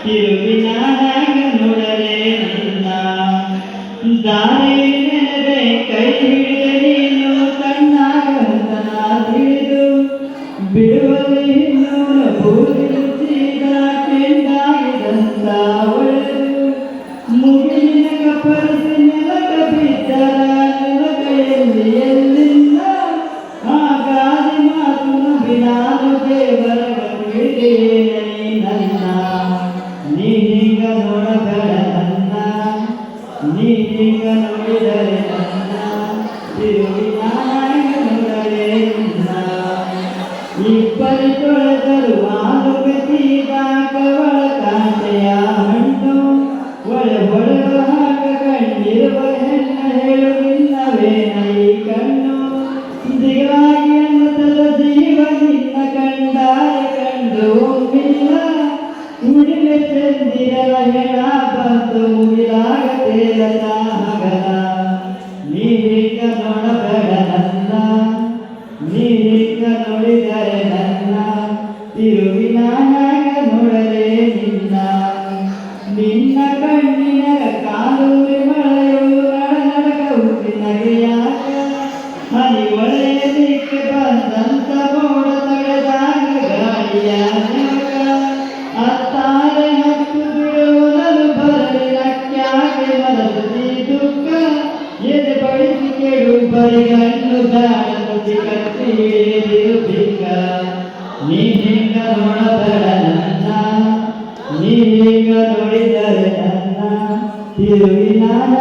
ತಿರುವಿನಾಗ ನೋಡರೆ ನಿನ್ನ ದಾರಿ ನೆನೆದೆ ಕೈ ಹಿಡಿದ ನೀನು ಕಣ್ಣಾಗಂತ ತಿಳಿದು ಬಿಡುವಲ್ಲಿ ನೋಡ ಬೂದಿ ರುಚಿದ ಕೆಂಡಾಗಿದಂತ ಒಳೆದು ಮುಗಿಲಿನ ಕಪರಿಸಿ ನೆಲಕ ಬಿದ್ದರ ನೆಲಕೈಯಲ್ಲಿ ಎಲ್ಲಿಂದ ಆ ಗಾದಿ ಮಾತು ನಂಬಿ ನಾನು ದೇವರ ಬಿಡೇ ನನ್ನ ನೀನೀಗ ನೋಡಬೇಡ ನನ್ನ ನೀನೀಗ ನೋಡಿದರೆ ನನ್ನ ತಿರುವಿನಾಗ ನೋಡಲೇ ನಿನ್ನ ಇಬ್ಬರಿ ತೊಳೆದರು ಆಲು ಬೆಸಿದ ಕವಳ ಕಾಂತೆಯ ಹಣ್ಣು ಒಳಗೊಳಗ ಹಾಕ ಕಂಡಿರುವ ಹೆಣ್ಣ ಹೇಳುವುದಿಲ್ಲವೇನ ಈ ಕಣ್ಣು ದಿಗಾಗಿ ಅನ್ನತದ ಜೀವ ನಿನ್ನ ಕಂಡಾಯ ಕಂಡು ಒಮ್ಮಿಲ್ಲ ಉಳಿಲೆ ಚಂದಿರನ ಹೆಣ ಬಂದು ಮುಗಿಲಾಗ ತೇಲದ ಹಗಲ ನೀನೀಗ ನೋಡಬೇಡ ನನ್ನ ನೀನೀಗ ನೋಡಿದರೆ ನನ್ನ ತಿರುವಿನಾಗ ನೋಡಲೇ ನಿನ್ನ ನಿನ್ನ ಕಣ್ಣಿನ ಕಾಲೂರಿ ಮಳೆಯು ನಡನಡಕ ಹುಟ್ಟಿ ನಗೆಯಾಗ ಹನಿ ಒಳೆಯಲಿಕ್ಕೆ ಬಂದಂತ ಮೋಡ ತಡೆದಾಗ ಗಾಳಿಯ ನೆವಕ ಅತ್ತಾರೆ ಹತ್ತು ಬಿಡುವನು ಬರಲಿ ನಕ್ಯಾಗೆ ಮನಸ್ಸಿ ದುಃಖ ಎದೆ ಬಡಿಸಿ ಕೆಡು ಬರಿಗಣ್ಣು ದಾಳ ನುಡಿ ಕಟ್ಟಿ ಹಿಡಿದಿರು ಬಿಕ್ಕ ನೀನೀಗ ನೋಡಬೇಡ ನನ್ನ ನೀನೀಗ ನೋಡಿದರೆ ನನ್ನ ತಿರುವಿನಾಗ